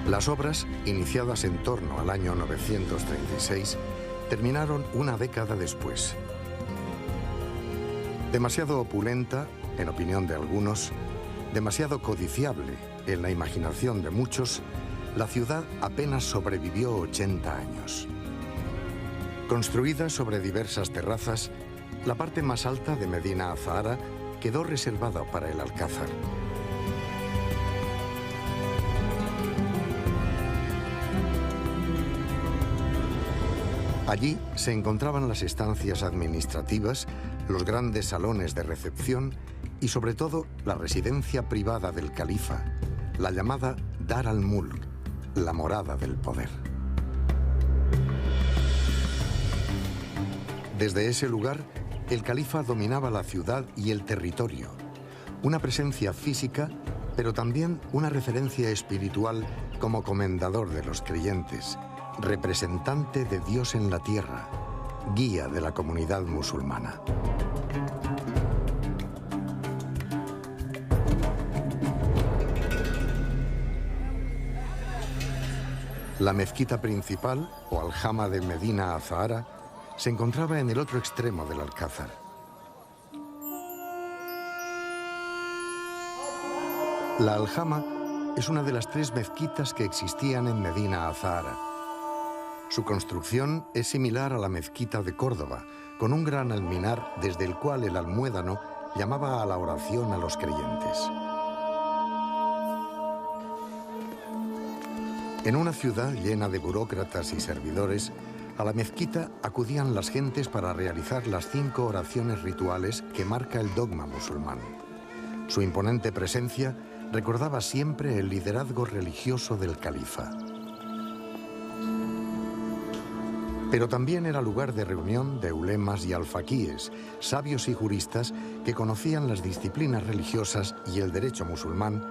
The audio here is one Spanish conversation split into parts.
Las obras, iniciadas en torno al año 936, terminaron una década después. Demasiado opulenta, en opinión de algunos, demasiado codiciable en la imaginación de muchos, la ciudad apenas sobrevivió 80 años. Construida sobre diversas terrazas, la parte más alta de Medina Azahara quedó reservada para el alcázar. Allí se encontraban las estancias administrativas, los grandes salones de recepción y sobre todo la residencia privada del califa, la llamada Dar al-Mulk, la morada del poder. Desde ese lugar, el califa dominaba la ciudad y el territorio, una presencia física, pero también una referencia espiritual como comendador de los creyentes, representante de Dios en la tierra, guía de la comunidad musulmana. La mezquita principal, o aljama de Medina Azahara, se encontraba en el otro extremo del alcázar. La aljama es una de las 3 mezquitas que existían en Medina Azahara. Su construcción es similar a la mezquita de Córdoba, con un gran alminar desde el cual el almuédano llamaba a la oración a los creyentes. En una ciudad llena de burócratas y servidores, a la mezquita acudían las gentes para realizar las 5 oraciones rituales que marca el dogma musulmán. Su imponente presencia recordaba siempre el liderazgo religioso del califa. Pero también era lugar de reunión de ulemas y alfaquíes, sabios y juristas que conocían las disciplinas religiosas y el derecho musulmán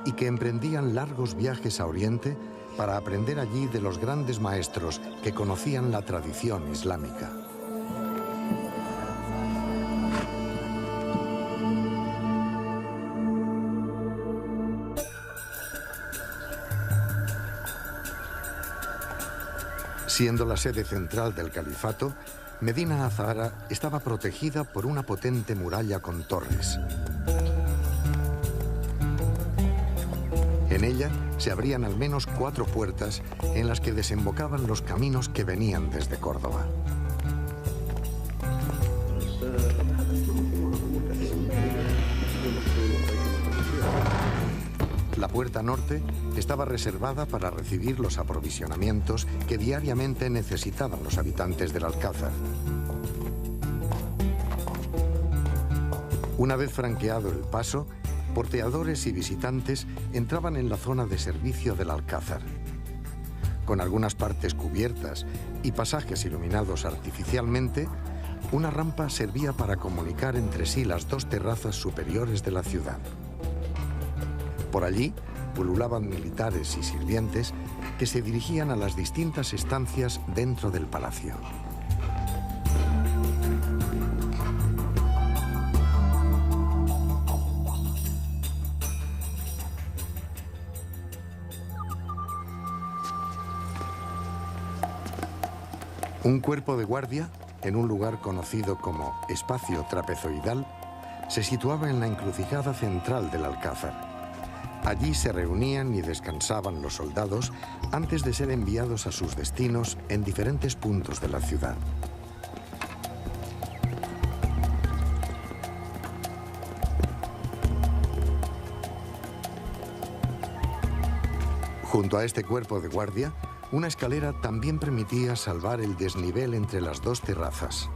y que emprendían largos viajes a Oriente para aprender allí de los grandes maestros que conocían la tradición islámica. Siendo la sede central del califato, Medina Azahara estaba protegida por una potente muralla con torres. En ella se abrían al menos 4 puertas en las que desembocaban los caminos que venían desde Córdoba. La puerta norte estaba reservada para recibir los aprovisionamientos que diariamente necesitaban los habitantes del alcázar. Una vez franqueado el paso, porteadores y visitantes entraban en la zona de servicio del alcázar. Con algunas partes cubiertas y pasajes iluminados artificialmente, una rampa servía para comunicar entre sí las 2 terrazas superiores de la ciudad. Por allí pululaban militares y sirvientes que se dirigían a las distintas estancias dentro del palacio. Un cuerpo de guardia, en un lugar conocido como espacio trapezoidal, se situaba en la encrucijada central del alcázar. Allí se reunían y descansaban los soldados antes de ser enviados a sus destinos en diferentes puntos de la ciudad. Junto a este cuerpo de guardia, una escalera también permitía salvar el desnivel entre las 2 terrazas.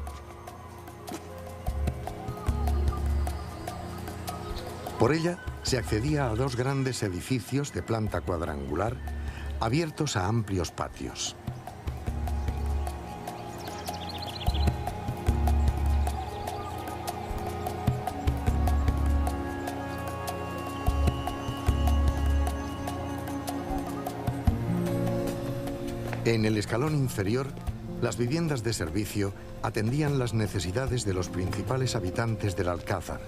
Por ella se accedía a 2 grandes edificios de planta cuadrangular, abiertos a amplios patios. En el escalón inferior, las viviendas de servicio atendían las necesidades de los principales habitantes del alcázar: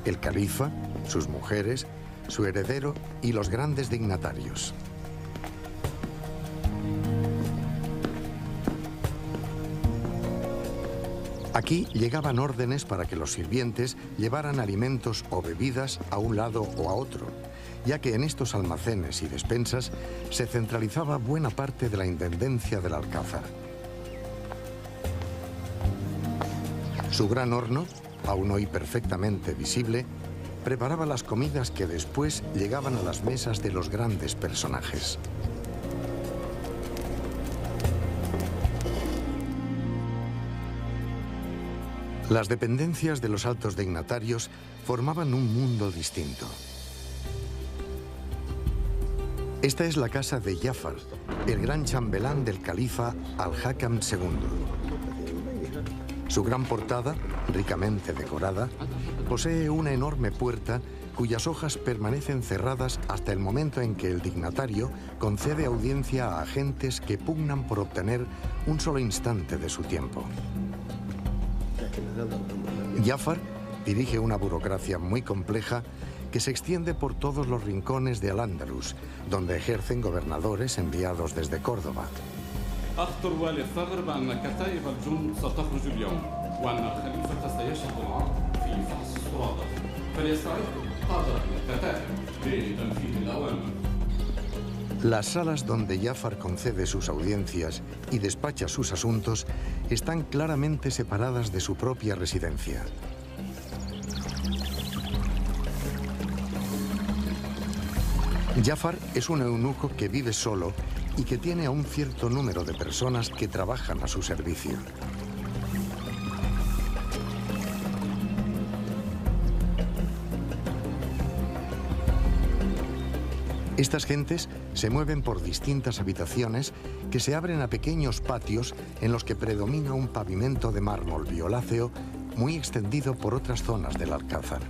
el califa, sus mujeres, su heredero y los grandes dignatarios. Aquí llegaban órdenes para que los sirvientes llevaran alimentos o bebidas a un lado o a otro, ya que en estos almacenes y despensas se centralizaba buena parte de la intendencia del Alcázar. Su gran horno, aún hoy perfectamente visible, preparaba las comidas que después llegaban a las mesas de los grandes personajes. Las dependencias de los altos dignatarios formaban un mundo distinto. Esta es la casa de Jafar, el gran chambelán del califa Al-Hakam II. Su gran portada, ricamente decorada, posee una enorme puerta cuyas hojas permanecen cerradas hasta el momento en que el dignatario concede audiencia a agentes que pugnan por obtener un solo instante de su tiempo. Jafar dirige una burocracia muy compleja que se extiende por todos los rincones de Al-Ándalus, donde ejercen gobernadores enviados desde Córdoba. Las salas donde Jafar concede sus audiencias y despacha sus asuntos están claramente separadas de su propia residencia. Jafar es un eunuco que vive solo y que tiene a un cierto número de personas que trabajan a su servicio. Estas gentes se mueven por distintas habitaciones que se abren a pequeños patios en los que predomina un pavimento de mármol violáceo muy extendido por otras zonas del Alcázar.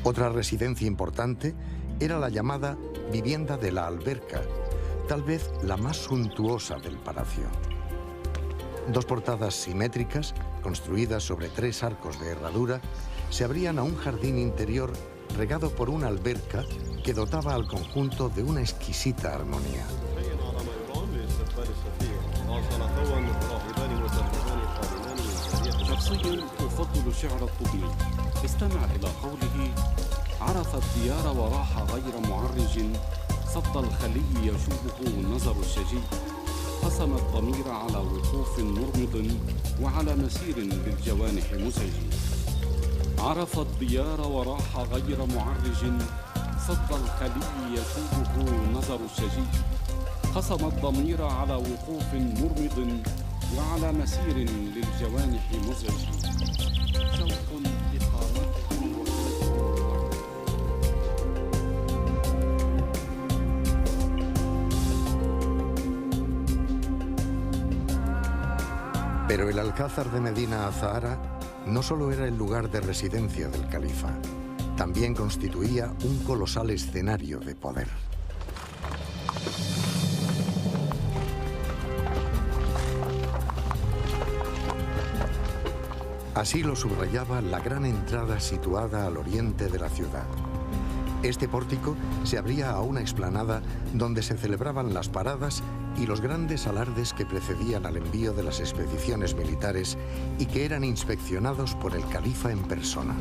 Otra residencia importante era la llamada vivienda de la alberca, tal vez la más suntuosa del palacio. Dos portadas simétricas, construidas sobre 3 arcos de herradura, se abrían a un jardín interior regado por una alberca que dotaba al conjunto de una exquisita armonía. استمع إلى قوله عرف الديار وراح غير معرج صد الخلي يشوبه نظر الشجي قسم الضمير على وقوف مرمض وعلى مسير للجوانح مزعج عرف الديار وراح غير معرج صد الخلي يشوبه نظر الشجي قسم الضمير على وقوف مرمض وعلى مسير للجوانح مزعج شوق Pero el Alcázar de Medina Azahara no solo era el lugar de residencia del califa, también constituía un colosal escenario de poder. Así lo subrayaba la gran entrada situada al oriente de la ciudad. Este pórtico se abría a una explanada donde se celebraban las paradas y los grandes alardes que precedían al envío de las expediciones militares y que eran inspeccionados por el califa en persona.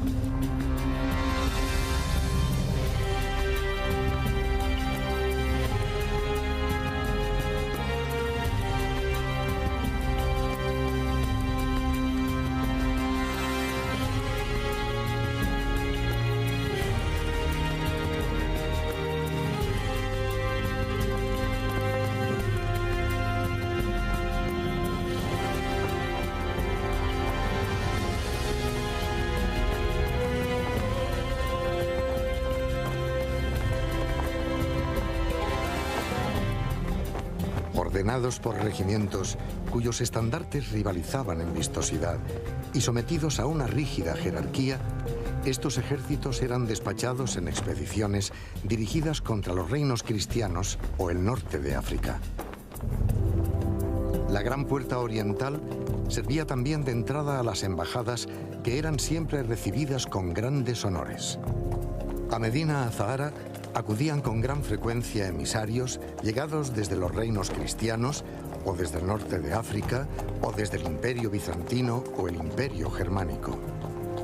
Ordenados por regimientos cuyos estandartes rivalizaban en vistosidad y sometidos a una rígida jerarquía, estos ejércitos eran despachados en expediciones dirigidas contra los reinos cristianos o el norte de África. La gran puerta oriental servía también de entrada a las embajadas, que eran siempre recibidas con grandes honores. A Medina Azahara acudían con gran frecuencia emisarios llegados desde los reinos cristianos o desde el norte de África, o desde el Imperio Bizantino o el Imperio Germánico.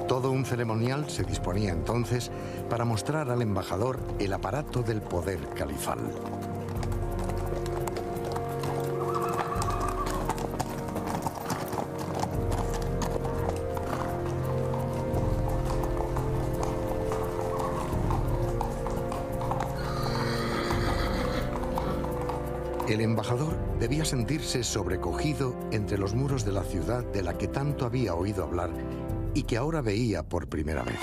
Todo un ceremonial se disponía entonces para mostrar al embajador el aparato del poder califal. El embajador debía sentirse sobrecogido entre los muros de la ciudad de la que tanto había oído hablar y que ahora veía por primera vez.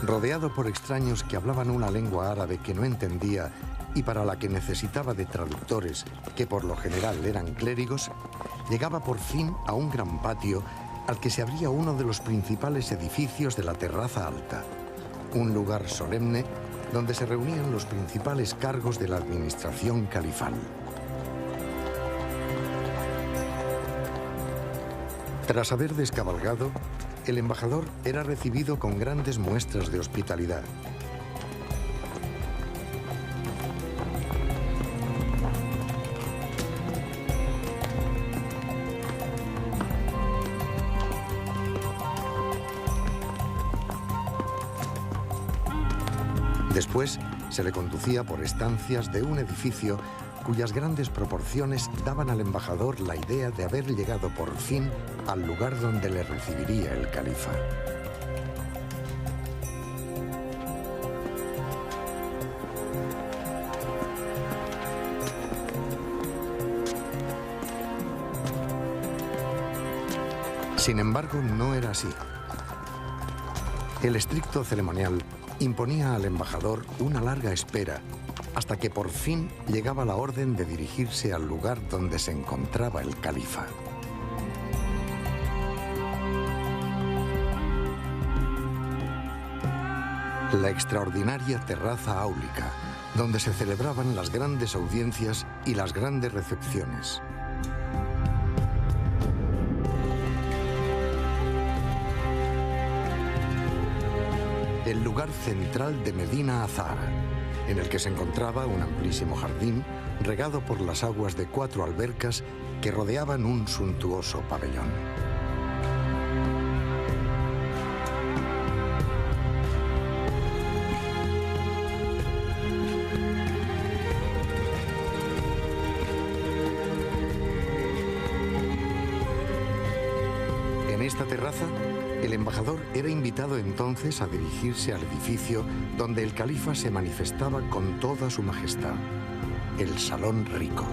Rodeado por extraños que hablaban una lengua árabe que no entendía y para la que necesitaba de traductores, que por lo general eran clérigos, llegaba por fin a un gran patio al que se abría uno de los principales edificios de la terraza alta, un lugar solemne donde se reunían los principales cargos de la administración califal. Tras haber descabalgado, el embajador era recibido con grandes muestras de hospitalidad. Después se le conducía por estancias de un edificio cuyas grandes proporciones daban al embajador la idea de haber llegado por fin al lugar donde le recibiría el califa. Sin embargo, no era así. El estricto ceremonial imponía al embajador una larga espera hasta que por fin llegaba la orden de dirigirse al lugar donde se encontraba el califa. La extraordinaria terraza áulica, donde se celebraban las grandes audiencias y las grandes recepciones. El lugar central de Medina Azahara, en el que se encontraba un amplísimo jardín regado por las aguas de 4 albercas que rodeaban un suntuoso pabellón. En esta terraza, el embajador era invitado entonces a dirigirse al edificio donde el califa se manifestaba con toda su majestad, el Salón Rico.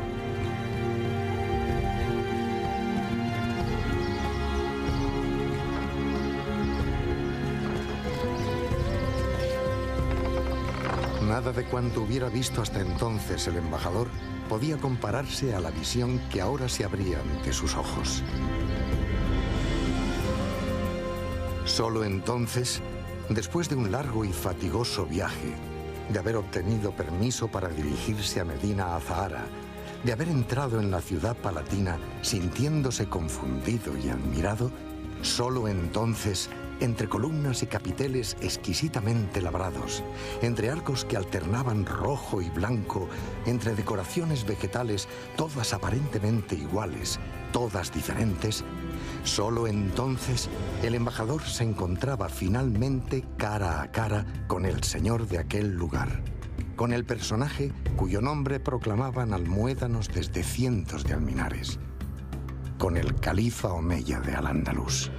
Nada de cuanto hubiera visto hasta entonces el embajador podía compararse a la visión que ahora se abría ante sus ojos. Solo entonces, después de un largo y fatigoso viaje, de haber obtenido permiso para dirigirse a Medina Azahara, de haber entrado en la ciudad palatina sintiéndose confundido y admirado, solo entonces, entre columnas y capiteles exquisitamente labrados, entre arcos que alternaban rojo y blanco, entre decoraciones vegetales, todas aparentemente iguales, todas diferentes, solo entonces el embajador se encontraba finalmente cara a cara con el señor de aquel lugar, con el personaje cuyo nombre proclamaban almuédanos desde cientos de alminares, con el califa Omeya de Al-Ándalus.